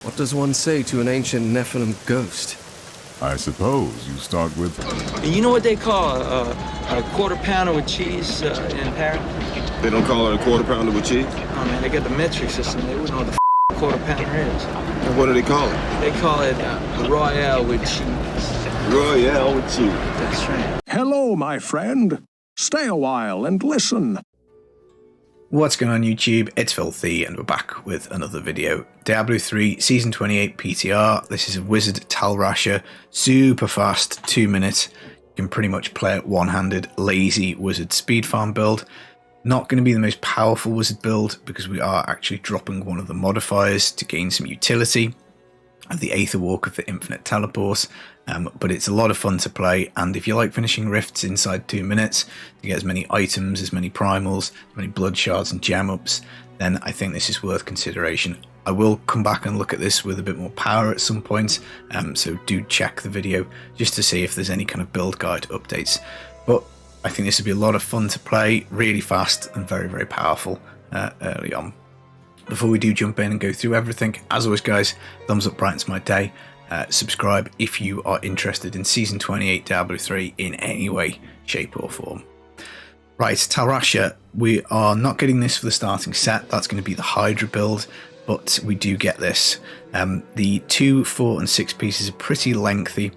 What does one say to an ancient Nephilim ghost? I suppose you start with... You know what they call a quarter pounder with cheese in Paris? They don't call it a quarter pounder with cheese? Oh man, they got the metric system. They wouldn't know what the quarter pounder is. And what do they call it? They call it Royale with cheese. Royale with cheese. That's right. Hello, my friend. Stay a while and listen. What's going on YouTube? It's Filthy and we're back with another video. Diablo 3 Season 28 PTR. This is a wizard Tal Rasha, super fast, 2 minutes. You can pretty much play it one-handed, lazy wizard speed farm build. Not going to be the most powerful wizard build because we are actually dropping one of the modifiers to gain some utility of the Aether Walker for infinite teleport. But it's a lot of fun to play, and if you like finishing rifts inside 2 minutes to get as many items, as many primals, as many blood shards and gem ups, then I think this is worth consideration. I will come back and look at this with a bit more power at some point, so do check the video just to see if there's any kind of build guide updates. But I think this would be a lot of fun to play, really fast and very, very powerful early on. Before we do jump in and go through everything, as always guys, thumbs up brightens my day. Subscribe if you are interested in Season 28 Diablo 3 in any way, shape or form. Right, Tal Rasha, we are not getting this for the starting set. That's going to be the Hydra build, but we do get this. The 2, 4 and 6 pieces are pretty lengthy.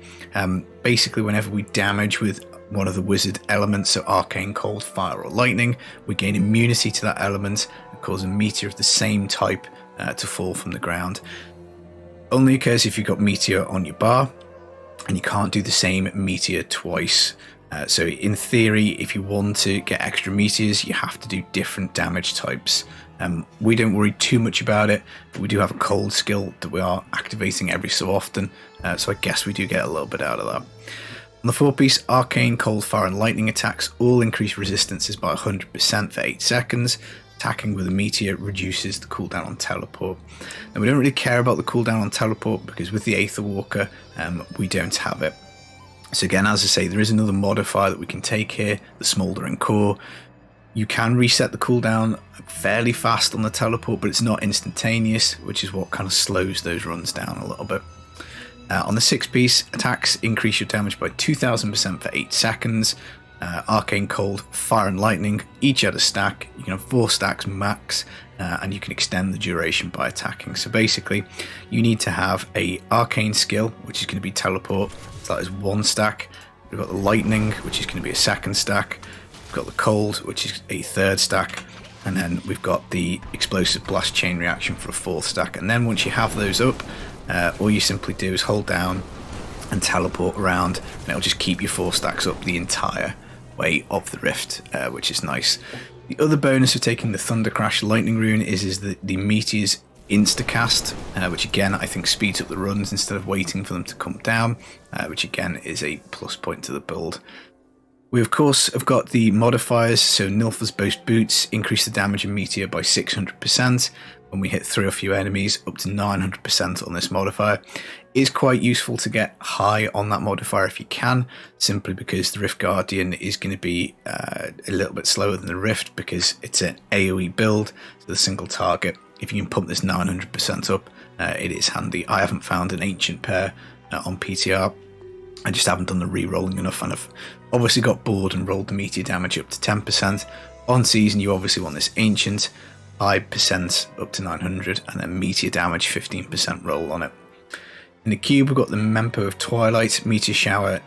Basically, whenever we damage with one of the wizard elements, so arcane, cold, fire or lightning, we gain immunity to that element and cause a meteor of the same type to fall from the ground. Only occurs if you've got meteor on your bar, and you can't do the same meteor twice. So in theory, if you want to get extra meteors, you have to do different damage types. We don't worry too much about it, but we do have a cold skill that we are activating every so often, so I guess we do get a little bit out of that. On the 4-piece, arcane, cold, fire and lightning attacks all increase resistances by 100% for 8 seconds. Attacking with a meteor reduces the cooldown on teleport. Now we don't really care about the cooldown on teleport because with the Aether Walker we don't have it. So again, as I say, there is another modifier that we can take here, the smouldering core. You can reset the cooldown fairly fast on the teleport, but it's not instantaneous, which is what kind of slows those runs down a little bit. On the 6-piece, attacks increase your damage by 2000% for 8 seconds. Arcane, cold, fire and lightning, each add a stack. You can have 4 stacks max, and you can extend the duration by attacking. So basically you need to have a arcane skill, which is going to be teleport, so that is 1 stack. We've got the lightning, which is going to be a 2nd stack. We've got the cold, which is a 3rd stack, and then we've got the explosive blast chain reaction for a 4th stack. And then once you have those up, all you simply do is hold down and teleport around, and it'll just keep your 4 stacks up the entire way of the rift, which is nice. The other bonus of taking the Thunder Crash Lightning Rune is that the meteors instacast, which again I think speeds up the runs instead of waiting for them to come down, which again is a plus point to the build. We of course have got the modifiers, so Nilf's Boast Boots increase the damage of meteor by 600%. When we hit 3 or few enemies, up to 900% on this modifier. It is quite useful to get high on that modifier if you can, simply because the Rift Guardian is going to be a little bit slower than the Rift because it's an AoE build, so the single target. If you can pump this 900% up, it is handy. I haven't found an ancient pair on PTR. I just haven't done the re-rolling enough, and I've obviously got bored and rolled the meteor damage up to 10%. On season, you obviously want this ancient. 5% up to 900, and then meteor damage 15% roll on it. In the cube we've got the Mempo of Twilight. Meteor shower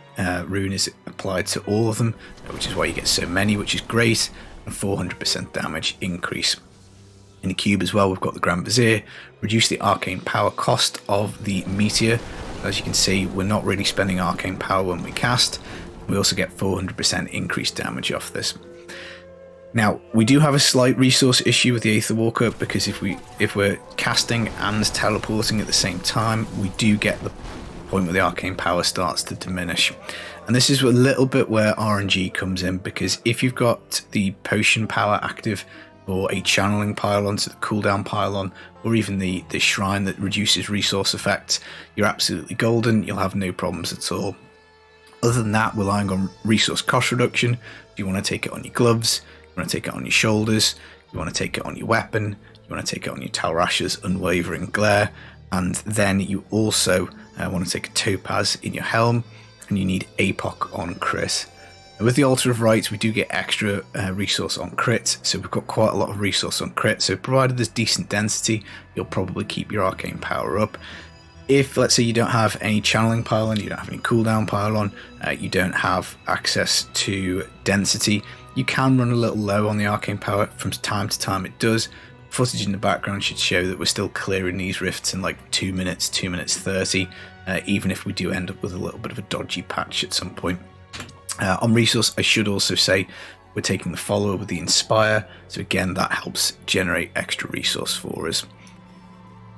rune is applied to all of them, which is why you get so many, which is great, and 400% damage increase. In the cube as well we've got the Grand Vizier, reduce the arcane power cost of the meteor. As you can see, we're not really spending arcane power when we cast. We also get 400% increased damage off this. Now, we do have a slight resource issue with the Aether Walker because if we're casting and teleporting at the same time, we do get the point where the arcane power starts to diminish. And this is a little bit where RNG comes in, because if you've got the potion power active or a channeling pylon, so the cooldown pylon, or even the shrine that reduces resource effects, you're absolutely golden. You'll have no problems at all. Other than that, relying on resource cost reduction, if you want to take it on your gloves, you want to take it on your shoulders, you want to take it on your weapon, you want to take it on your Tal Rasha's Unwavering Glare, And then you also want to take a topaz in your helm, and you need APOC on crit. And with the Altar of Rites, we do get extra resource on crit, so we've got quite a lot of resource on crit. So provided there's decent density, you'll probably keep your arcane power up. If, let's say, you don't have any channeling pylon, you don't have any cooldown pylon, you don't have access to density, you can run a little low on the arcane power. From time to time it does. Footage in the background should show that we're still clearing these rifts in like 2 minutes, 2 minutes 30, even if we do end up with a little bit of a dodgy patch at some point. On resource, I should also say we're taking the follower with the Inspire, so again that helps generate extra resource for us.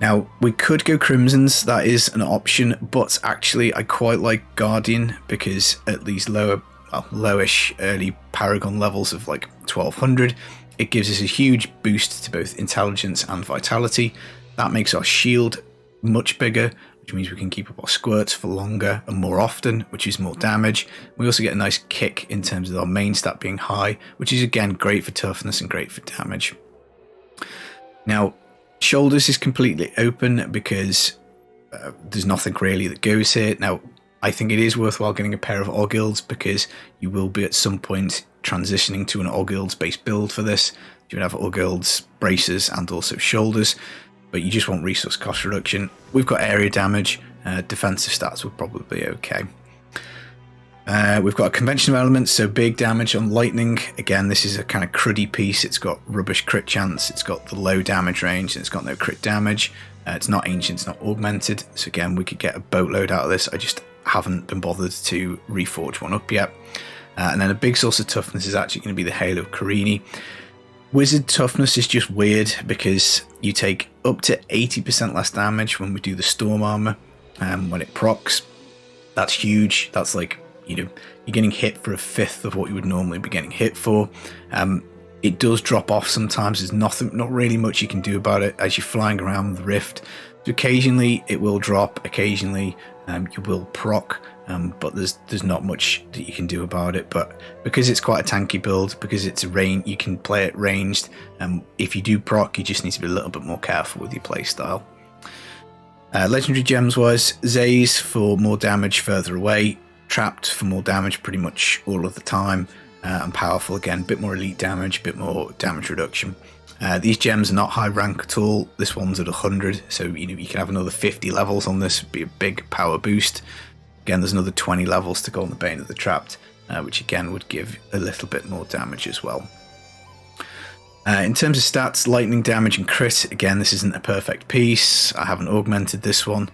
Now, we could go Crimsons, that is an option, but actually I quite like Guardian because at these lowish early Paragon levels of like 1200, it gives us a huge boost to both intelligence and vitality. That makes our shield much bigger, which means we can keep up our squirts for longer and more often, which is more damage. We also get a nice kick in terms of our main stat being high, which is again great for toughness and great for damage. Now, Shoulders is completely open because there's nothing really that goes here. Now, I think it is worthwhile getting a pair of Ogilds because you will be at some point transitioning to an Ogilds based build for this. You would have Ogilds, bracers and also shoulders, but you just want resource cost reduction. We've got area damage, defensive stats will probably be okay. We've got a conventional element, so big damage on lightning. Again, this is a kind of cruddy piece. It's got rubbish crit chance, it's got the low damage range, and it's got no crit damage. It's not ancient, it's not augmented, so again we could get a boatload out of this. I just haven't been bothered to reforge one up yet. And then a big source of toughness is actually going to be the Halo of Carini. Wizard toughness is just weird because you take up to 80% less damage when we do the storm armor when it procs. That's huge. That's like, you know, you're getting hit for a fifth of what you would normally be getting hit for. It does drop off sometimes. There's not really much you can do about it as you're flying around the rift. So occasionally it will drop, occasionally you will proc, but there's not much that you can do about it. But because it's quite a tanky build, because it's a range, you can play it ranged. If you do proc, you just need to be a little bit more careful with your playstyle. Legendary gems wise, Zays for more damage further away, Trapped for more damage pretty much all of the time, and Powerful again, a bit more elite damage, a bit more damage reduction. These gems are not high rank at all. This one's at 100, so you can have another 50 levels on this, be a big power boost. Again, there's another 20 levels to go on the Bane of the Trapped, which again would give a little bit more damage as well. In terms of stats, lightning damage and crit, again, this isn't a perfect piece. I haven't augmented this one.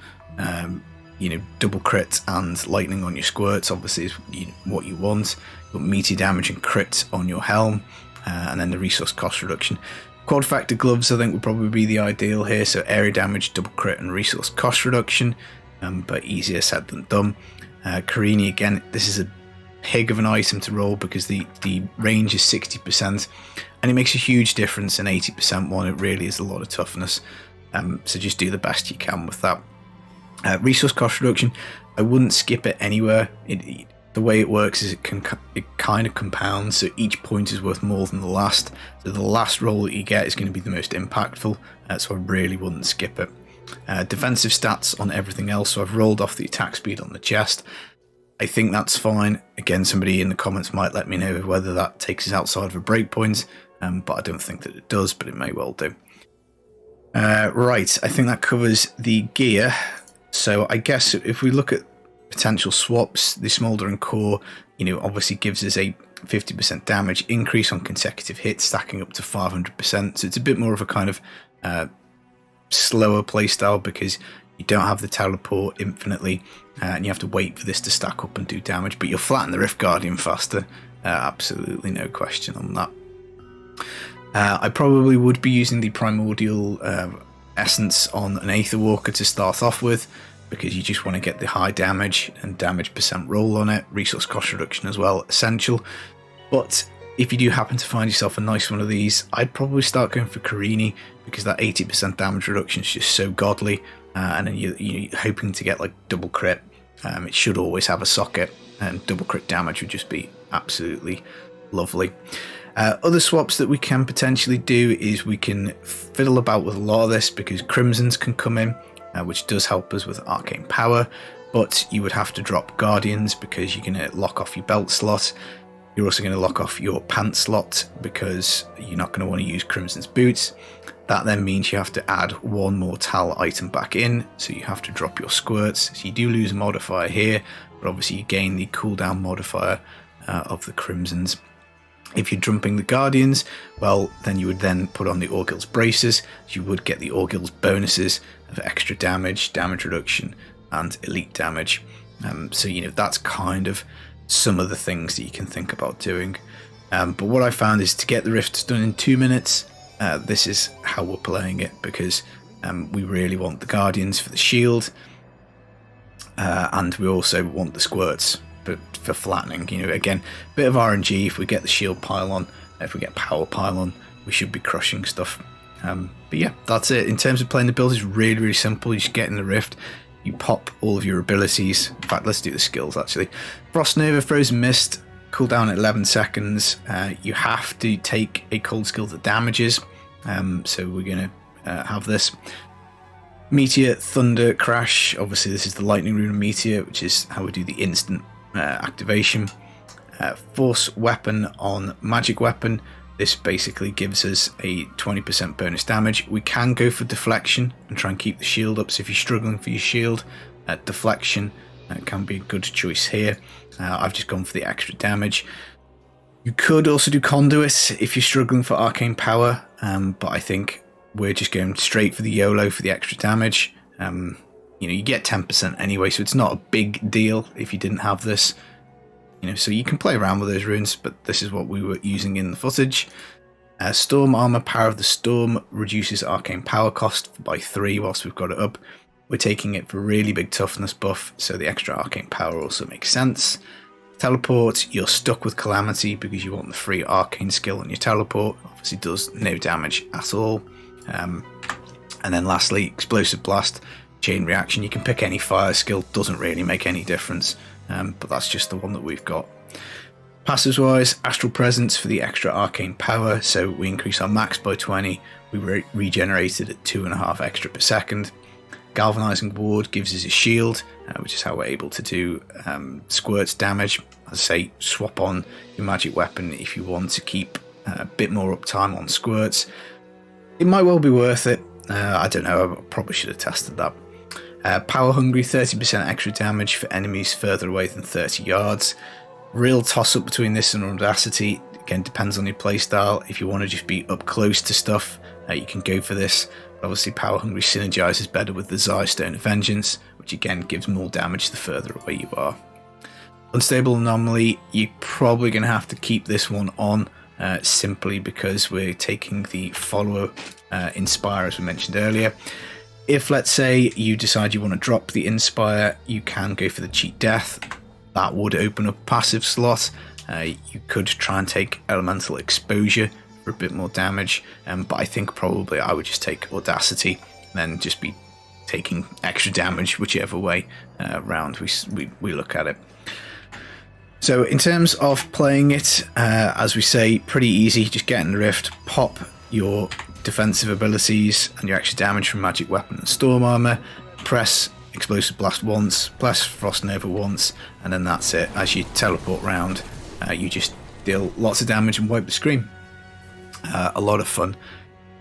Double crit and lightning on your squirts obviously is what you want. You've got meteor damage and crit on your helm, and then the resource cost reduction. Quad factor gloves I think would probably be the ideal here, so area damage, double crit and resource cost reduction, but easier said than done. Carini, again, this is a pig of an item to roll because the range is 60%, and it makes a huge difference. An 80% one, it really is a lot of toughness, so just do the best you can with that. Resource cost reduction, I wouldn't skip it anywhere. The way it works is it kind of compounds, so each point is worth more than the last. So the last roll that you get is going to be the most impactful, so I really wouldn't skip it. Defensive stats on everything else, so I've rolled off the attack speed on the chest. I think that's fine. Again, somebody in the comments might let me know whether that takes us outside of a breakpoint, but I don't think that it does, but it may well do. Right, I think that covers the gear. So I guess if we look at potential swaps, the smouldering core, obviously gives us a 50% damage increase on consecutive hits, stacking up to 500%. So it's a bit more of a kind of slower playstyle because you don't have the teleport infinitely, and you have to wait for this to stack up and do damage. But you'll flatten the Rift Guardian faster, absolutely no question on that. I probably would be using the Primordial Essence on an Aether Walker to start off with, because you just want to get the high damage and damage percent roll on it. Resource cost reduction as well, essential. But if you do happen to find yourself a nice one of these, I'd probably start going for Carini, because that 80% damage reduction is just so godly, and then you're hoping to get like double crit. It should always have a socket, and double crit damage would just be absolutely lovely. Other swaps that we can potentially do is we can fiddle about with a lot of this, because Crimsons can come in. which does help us with arcane power, but you would have to drop guardians because you're going to lock off your belt slot. You're also going to lock off your pants slot because you're not going to want to use Crimson's boots. That then means you have to add one more Tal item back in, so you have to drop your squirts. So you do lose a modifier here, but obviously you gain the cooldown modifier of the Crimsons. If you're jumping the Guardians, well, then you would then put on the Orgil's braces. You would get the Orgil's bonuses of extra damage, damage reduction, and elite damage. So, that's kind of some of the things that you can think about doing. But what I found is to get the rifts done in 2 minutes, this is how we're playing it, because we really want the Guardians for the shield, and we also want the squirts for flattening. Again, bit of RNG. If we get the shield pylon, if we get power pylon, we should be crushing stuff. But yeah, that's it. In terms of playing the build, it's really, really simple. You just get in the rift, you pop all of your abilities. In fact, let's do the skills actually. Frost Nova, Frozen Mist, cooldown at 11 seconds. You have to take a cold skill that damages. So we're going to have this. Meteor, Thunder, Crash. Obviously, this is the Lightning Rune of Meteor, which is how we do the instant activation. Force Weapon on Magic Weapon. This basically gives us a 20% bonus damage. We can go for Deflection and try and keep the shield up. So if you're struggling for your shield, Deflection can be a good choice here. I've just gone for the extra damage. You could also do Conduit if you're struggling for arcane power, but I think we're just going straight for the YOLO for the extra damage. You get 10% anyway, so it's not a big deal if you didn't have this. So you can play around with those runes, but this is what we were using in the footage. Storm Armor, Power of the Storm, reduces arcane power cost by 3 whilst we've got it up. We're taking it for really big toughness buff, so the extra arcane power also makes sense. Teleport, you're stuck with Calamity because you want the free arcane skill on your teleport. Obviously does no damage at all. And then lastly, Explosive Blast, Chain Reaction. You can pick any fire skill, doesn't really make any difference. But that's just the one that we've got. Passives wise, Astral Presence for the extra arcane power, so we increase our max by 20, we regenerated at 2.5 extra per second. Galvanizing Ward gives us a shield, which is how we're able to do squirts damage. As I say, swap on your magic weapon if you want to keep a bit more uptime on squirts. It might well be worth it. I don't know, I probably should have tested that. Power Hungry, 30% extra damage for enemies further away than 30 yards. Real toss up between this and Audacity. Again, depends on your playstyle. If you want to just be up close to stuff, you can go for this. But obviously, Power Hungry synergizes better with the Zai Stone of Vengeance, which again gives more damage the further away you are. Unstable Anomaly, you're probably going to have to keep this one on, simply because we're taking the follower Inspire, as we mentioned earlier. If, let's say, you decide you want to drop the Inspire, you can go for the Cheat Death. That would open up a passive slot. You could try and take Elemental Exposure for a bit more damage, but I think probably I would just take Audacity and then just be taking extra damage whichever way round we look at it. So in terms of playing it, as we say, pretty easy. Just get in the Rift, pop your defensive abilities and your extra damage from Magic Weapon and Storm Armor, press Explosive Blast once, press Frost Nova once, and then that's it. As you teleport round, you just deal lots of damage and wipe the screen. A lot of fun.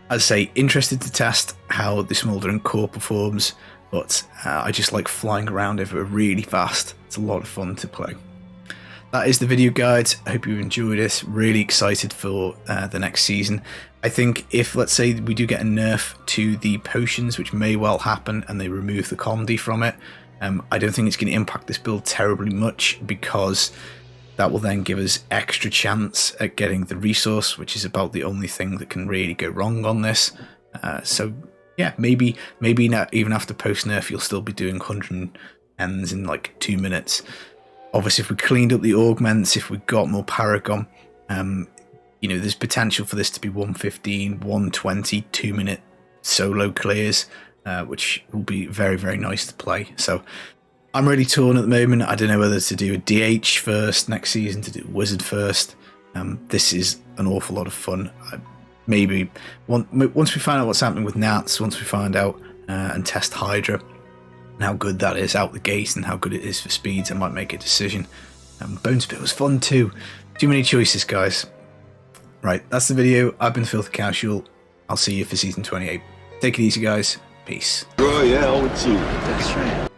As I say, interested to test how the Smouldering core performs, but I just like flying around over it really fast. It's a lot of fun to play. That is the video guide. I hope you enjoyed it. Really excited for the next season. I think if, let's say, we do get a nerf to the potions, which may well happen, and they remove the comedy from it, I don't think it's going to impact this build terribly much, because that will then give us extra chance at getting the resource, which is about the only thing that can really go wrong on this. So yeah, maybe not even after post nerf, you'll still be doing 110s in like 2 minutes. Obviously, if we cleaned up the augments, if we got more Paragon, there's potential for this to be 115, 120, 2 minute solo clears, which will be very, very nice to play. So I'm really torn at the moment. I don't know whether to do a DH first next season, to do Wizard first. This is an awful lot of fun. Maybe once we find out what's happening with Nats, once we find out and test Hydra. And how good that is out the gate and how good it is for speeds. I might make a decision. Bones Pit was fun too. Too many choices, guys. Right, that's the video. I've been Filthy Casual. I'll see you for Season 28. Take it easy, guys. Peace. Royale with cheese. That's right.